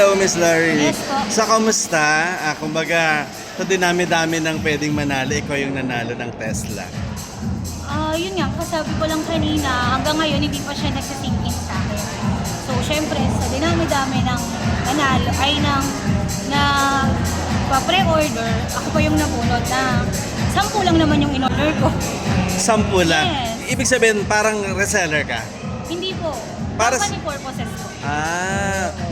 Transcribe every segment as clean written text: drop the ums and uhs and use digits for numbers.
Hello, Miss Laurie. Yes po. Sa kamusta? Kumbaga, sa dinami-dami ng pwedeng manalo, ikaw yung nanalo ng Tesla. Yun nga, kasabi ko lang kanina, hanggang ngayon hindi pa siya nagsisink in sa akin. So, syempre, sa dinami-dami ng nanalo, ay na pa-pre-order, ako pa yung nabunod na 10 lang naman yung in-order ko. 10 lang. Yes. Ibig sabihin, parang reseller ka. Hindi po. Para Company purposes ko.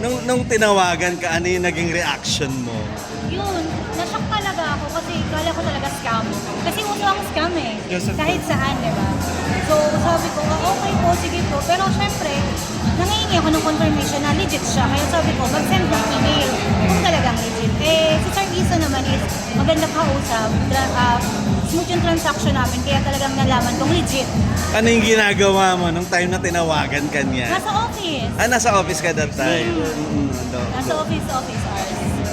Nung tinawagan ka, ano yung naging reaction mo? Yun, nashock talaga ako kasi kala ko talaga scam. Kasi uso ang scam eh. Yes, of Kahit saan, di ba? So, sabi ko, okay po, sige po. Pero syempre, nangihingi ako ng confirmation na legit siya. Kaya sabi ko, mag-send ng email kung talagang legit. Si Sir Isa naman is maganda kausap. Smooth yung transaction namin, kaya talagang nalaman kung legit. Ano yung ginagawa mo nung time na tinawagan ka niya? Nasa office. Nasa office ka that time? Nasa office hours.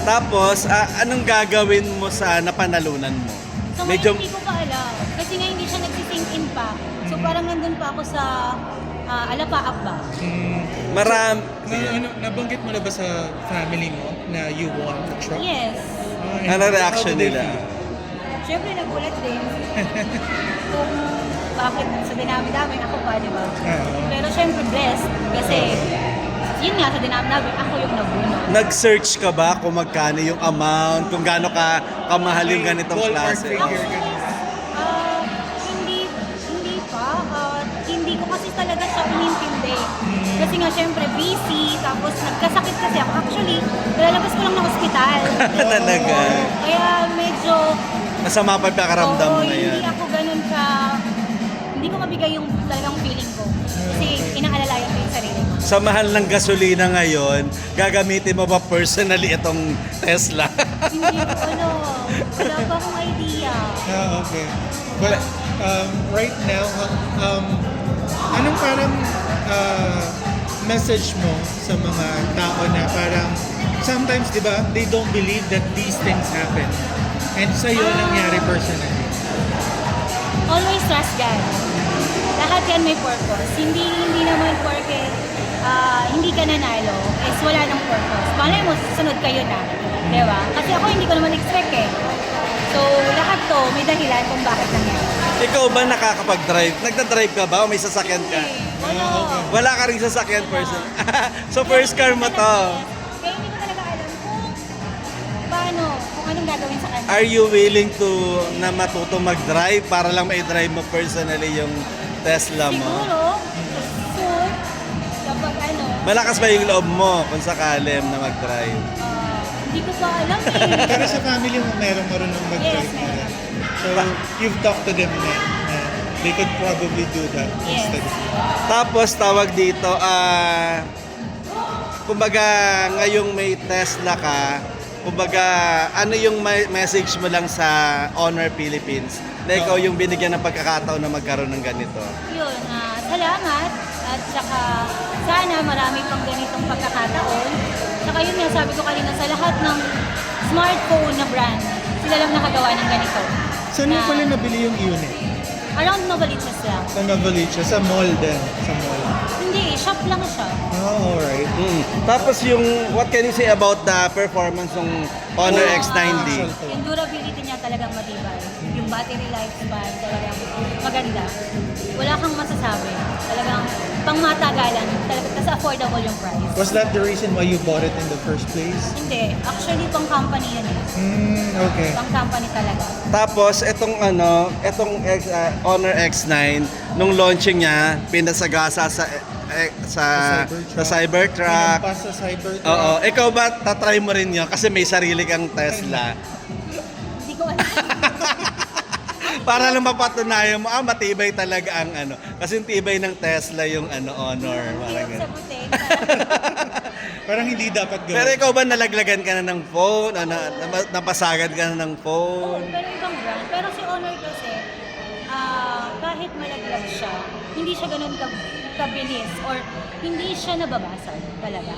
Tapos, anong gagawin mo sa napanalunan mo? So ngayon hindi ko pa alam. Kasi nga hindi siya nagsisink in pa. So parang nandun pa ako sa alapaap ba? Nabanggit mo na ba sa family mo na you won the truck? Yes. And Ano reaction how did they nila? feel? Siyempre nagulat din. Kung bakit sa dinami-dami ako pa, di ba? Pero siyempre blessed. Kasi yun nga sa dinami-dami, ako yung nabunod. Nag-search ka ba kung magkano yung amount, kung gaano kamahal yung ganitong Ballpark klase? figure, ganun. Hindi pa. Hindi ko kasi talaga siya inintindi. Kasi nga syempre busy, tapos nagkasakit kasi ako. Actually, lalabas ko lang ng ospital. Talaga? Kaya medyo Masama pa yung pakaramdam mo na yan. hindi ako ganun hindi ko mabigay yung talagang feeling ko. Kasi inaalalayan ko yung sarili ko. Sa mahal ng gasolina ngayon, gagamitin mo ba personally itong Tesla? Hindi ko wala pa akong idea. Okay. But right now, anong parang message mo sa mga tao na parang sometimes, di ba, they don't believe that these things happen. And sa'yo nangyari personally. Always trust God. Lahat yan may purpose. Hindi naman porque hindi ka nanalo is wala ng purpose. Malay mo, susunod kayo na. Di ba? Kasi ako hindi ko naman expect eh. So, lahat to may dahilan kung bakit nangyari. Ikaw ba nakakapag-drive? Nagda-drive ka ba o may sasakyan ka? Wala. Wala ka rin sasakyan person. So first car mo to. Kaya hindi ko talaga alam kung anong gagawin sa kanya. Are you willing to na matuto mag-drive para lang ma-drive mo personally yung Tesla mo? Siguro, soon, kapag Malakas ba yung loob mo kung sakali na mag-drive? hindi ko pa alam eh. Pero sa family mo, merong marunong mag-drive Yes, na meron. yan. So, you've talked to them na they could probably do that Yes. instead. Tapos tawag dito, kumbaga ngayong may Tesla ka, kumbaga ano yung message mo lang sa Honor Philippines na ikaw yung binigyan ng pagkakataon na magkaroon ng ganito? Yun, salamat at saka sana marami pang ganitong pagkakataon. Saka yun nga sabi ko kanina sa lahat ng smartphone na brand, sila lang nakagawa ng ganito. Saan mo pala nabili yung unit? Around Novaliches lang. Sa Novaliches, sa mall din. Sa mall. Hindi, shop lang siya. Oh, alright. Tapos yung, what can you say about the performance ng Honor X90? Yung durability niya talagang matibay. Yung battery lifespan talagang maganda. Wala kang masasabi. Talagang pangmatagalan. Talagang kasi affordable yung price. Was that the reason why you bought it in the first place? Hindi. Actually, pang company yan eh. Okay. Pang company talaga. Tapos itong Honor X9 nung launching niya, pinasagasa sa Cybertruck. Pinampas sa Cybertruck. Oo, ikaw ba tatry mo rin 'yon kasi may sarili kang Tesla? Hindi ko alam. Para lang mapatunayan mo, matibay talaga ang kasi yung tibay ng Tesla yung Honor, parang Hirap ganun. sagutin. Parang hindi dapat gawin. Pero ikaw ba nalaglagan ka na ng phone? Napasagad ka na ng Oo, phone? pero ibang brand. Pero si Honor kasi, kahit malaglag siya, hindi siya ganun kabilis or hindi siya nababasag talaga.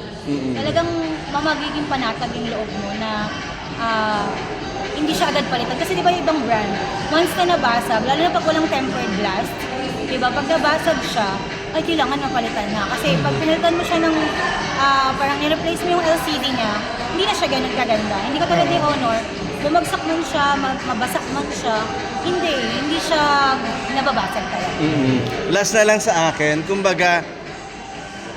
Talagang magiging panatag yung loob mo na hindi siya agad palitan. Kasi di ba yung ibang brand, once na nabasag, lalo na pag walang tempered blast, di ba, pag nabasag siya, ay kailangan mapalitan na. Kasi pag pinalitan mo siya ng, parang i-replace mo yung LCD niya, hindi na siya ganun kaganda. Hindi ka tulad ni Honor, bumagsak man siya, mabasak man siya, hindi siya nababasag talaga. Last na lang sa akin, kumbaga,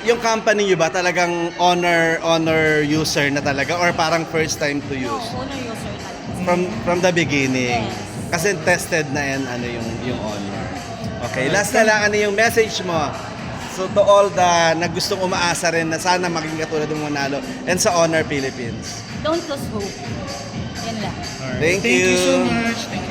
yung company nyo ba talagang honor user na talaga or parang first time to No, use? Honor user talaga. From the beginning. Yes. Kasi tested na yan yung honor. Okay, last na lang ano yung message mo? So to all the na gustong umaasa rin na sana maging katulad ng manalo and sa Honor Philippines. Don't lose hope. Yan lang. Alright. Thank Thank you you. so much. Thank you.